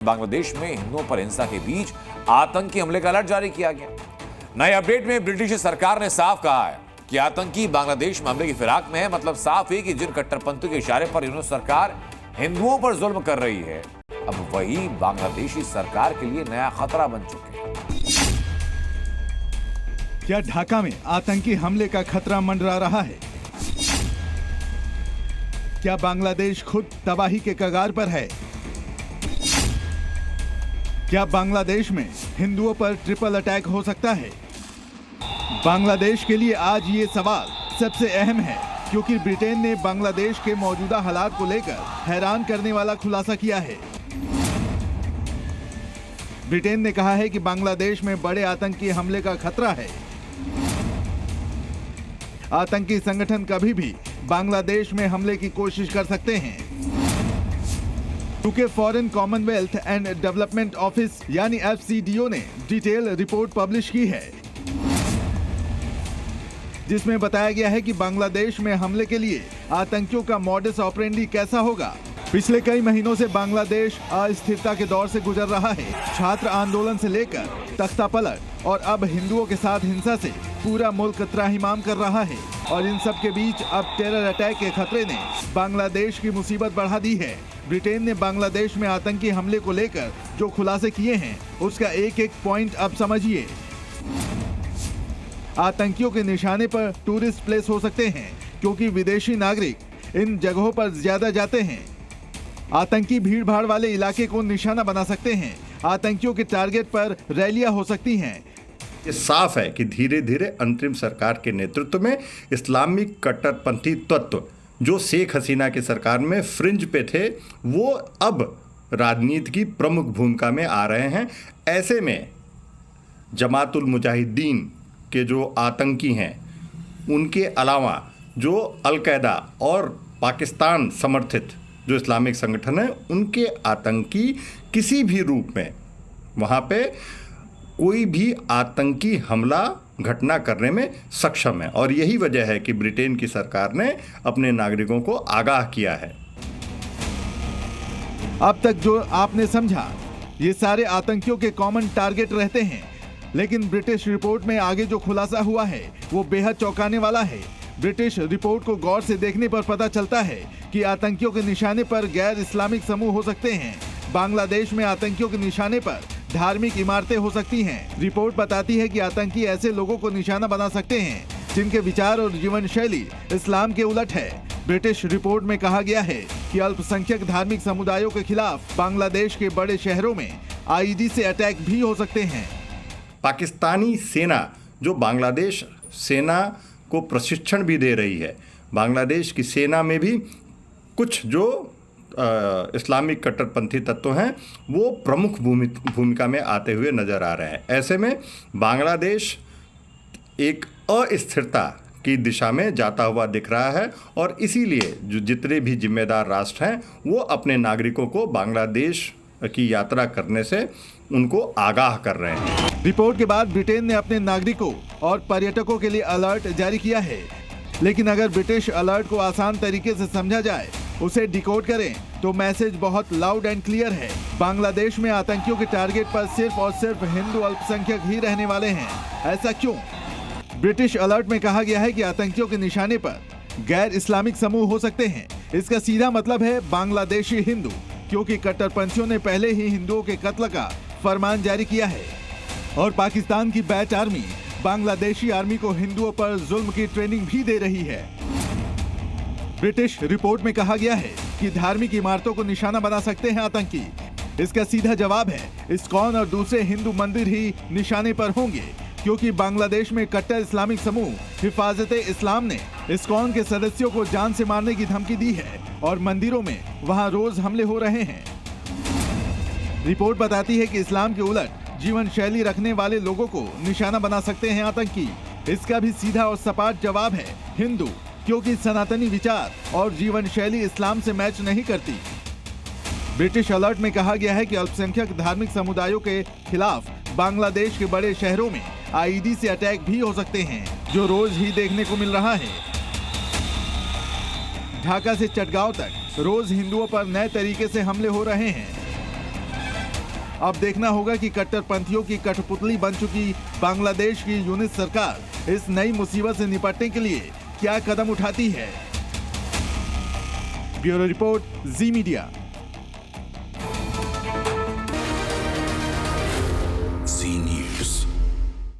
बांग्लादेश में हिंदुओं पर हिंसा के बीच आतंकी हमले का अलर्ट जारी किया गया। नए अपडेट में ब्रिटिश सरकार ने साफ कहा है कि आतंकी बांग्लादेश में हमले की फिराक में है। मतलब साफ है कि जिन कट्टरपंथियों के इशारे पर यूनुस सरकार हिंदुओं पर जुल्म कर रही है, अब वही बांग्लादेशी सरकार के लिए नया खतरा बन चुके हैं। क्या ढाका में आतंकी हमले का खतरा मंडरा रहा है? क्या बांग्लादेश खुद तबाही के कगार पर है? क्या बांग्लादेश में हिंदुओं पर ट्रिपल अटैक हो सकता है? बांग्लादेश के लिए आज ये सवाल सबसे अहम है, क्योंकि ब्रिटेन ने बांग्लादेश के मौजूदा हालात को लेकर हैरान करने वाला खुलासा किया है। ब्रिटेन ने कहा है कि बांग्लादेश में बड़े आतंकी हमले का खतरा है। आतंकी संगठन कभी भी बांग्लादेश में हमले की कोशिश कर सकते हैं। UK foreign Commonwealth and development office यानी FCDO ने डिटेल रिपोर्ट पब्लिश की है, जिसमें बताया गया है कि बांग्लादेश में हमले के लिए आतंकियों का मॉडस ऑपरेंडी कैसा होगा। पिछले कई महीनों से बांग्लादेश अस्थिरता के दौर से गुजर रहा है। छात्र आंदोलन से लेकर तख्तापलट और अब हिंदुओं के साथ हिंसा से पूरा मुल्क त्राहिमाम कर रहा है, और इन सब के बीच अब टेरर अटैक के खतरे ने बांग्लादेश की मुसीबत बढ़ा दी है। ब्रिटेन ने बांग्लादेश में आतंकी हमले को लेकर जो खुलासे किए हैं, उसका एक एक पॉइंट अब समझिए। आतंकियों के निशाने पर टूरिस्ट प्लेस हो सकते हैं, क्योंकि विदेशी नागरिक इन जगहों पर ज्यादा जाते हैं। आतंकी भीड़ भाड़ वाले इलाके को निशाना बना सकते हैं। आतंकियों के टारगेट पर रैलियां हो सकती हैं। ये साफ है कि धीरे धीरे अंतरिम सरकार के नेतृत्व में इस्लामिक कट्टरपंथी तत्व जो शेख हसीना की सरकार में फ्रिंज पे थे, वो अब राजनीति की प्रमुख भूमिका में आ रहे हैं। ऐसे में जमातुल मुजाहिदीन के जो आतंकी हैं, उनके अलावा जो अल-कायदा और पाकिस्तान समर्थित जो इस्लामिक संगठन है, उनके आतंकी किसी भी रूप में वहाँ पे कोई भी आतंकी हमला घटना करने में सक्षम है। और यही वजह है कि ब्रिटेन की सरकार ने अपने नागरिकों को आगाह किया है। अब तक जो आपने समझा, ये सारे आतंकियों के कॉमन टारगेट रहते हैं, लेकिन ब्रिटिश रिपोर्ट में आगे जो खुलासा हुआ है वो बेहद चौंकाने वाला है। ब्रिटिश रिपोर्ट को गौर से देखने पर पता चलता है कि आतंकियों के निशाने पर गैर इस्लामिक समूह हो सकते हैं। बांग्लादेश में आतंकियों के निशाने पर धार्मिक इमारतें हो सकती हैं। रिपोर्ट बताती है कि आतंकी ऐसे लोगों को निशाना बना सकते हैं जिनके विचार और जीवन शैली इस्लाम के उलट है। ब्रिटिश रिपोर्ट में कहा गया है कि अल्पसंख्यक धार्मिक समुदायों के खिलाफ बांग्लादेश के बड़े शहरों में IED से अटैक भी हो सकते हैं। पाकिस्तानी सेना जो बांग्लादेश सेना को प्रशिक्षण भी दे रही है, बांग्लादेश की सेना में भी कुछ जो इस्लामिक कट्टरपंथी तत्व हैं, वो प्रमुख भूमिका में आते हुए नजर आ रहे हैं। ऐसे में बांग्लादेश एक अस्थिरता की दिशा में जाता हुआ दिख रहा है, और इसीलिए जो जितने भी जिम्मेदार राष्ट्र हैं, वो अपने नागरिकों को बांग्लादेश की यात्रा करने से उनको आगाह कर रहे हैं। रिपोर्ट के बाद ब्रिटेन ने अपने नागरिकों और पर्यटकों के लिए अलर्ट जारी किया है, लेकिन अगर ब्रिटिश अलर्ट को आसान तरीके से समझा जाए, उसे डिकोड करें, तो मैसेज बहुत लाउड एंड क्लियर है। बांग्लादेश में आतंकियों के टारगेट पर सिर्फ और सिर्फ हिंदू अल्पसंख्यक ही रहने वाले हैं। ऐसा क्यों? ब्रिटिश अलर्ट में कहा गया है कि आतंकियों के निशाने पर गैर इस्लामिक समूह हो सकते हैं। इसका सीधा मतलब है बांग्लादेशी हिंदू, क्योंकि कट्टरपंथियों ने पहले ही हिंदुओं के कत्ल का फरमान जारी किया है, और पाकिस्तान की बैच आर्मी बांग्लादेशी आर्मी को हिंदुओं पर जुल्म की ट्रेनिंग भी दे रही है। ब्रिटिश रिपोर्ट में कहा गया है कि धार्मिक इमारतों को निशाना बना सकते हैं आतंकी। इसका सीधा जवाब है इस्कॉन और दूसरे हिंदू मंदिर ही निशाने पर होंगे, क्योंकि बांग्लादेश में कट्टर इस्लामिक समूह हिफाजत-ए-इस्लाम ने इस्कॉन के सदस्यों को जान से मारने की धमकी दी है, और मंदिरों में वहां रोज हमले हो रहे हैं। रिपोर्ट बताती है कि इस्लाम के उलट जीवन शैली रखने वाले लोगों को निशाना बना सकते हैं आतंकी। इसका भी सीधा और सपाट जवाब है हिंदू, क्योंकि सनातनी विचार और जीवन शैली इस्लाम से मैच नहीं करती। ब्रिटिश अलर्ट में कहा गया है कि अल्पसंख्यक धार्मिक समुदायों के खिलाफ बांग्लादेश के बड़े शहरों में IED से अटैक भी हो सकते हैं, जो रोज ही देखने को मिल रहा है। ढाका से चटगांव तक रोज हिंदुओं पर नए तरीके से हमले हो रहे हैं। अब देखना होगा कि कट्टरपंथियों की कठपुतली बन चुकी बांग्लादेश की यूनिट सरकार इस नई मुसीबत से निपटने के लिए क्या कदम उठाती है। ब्यूरो रिपोर्ट, जी मीडिया।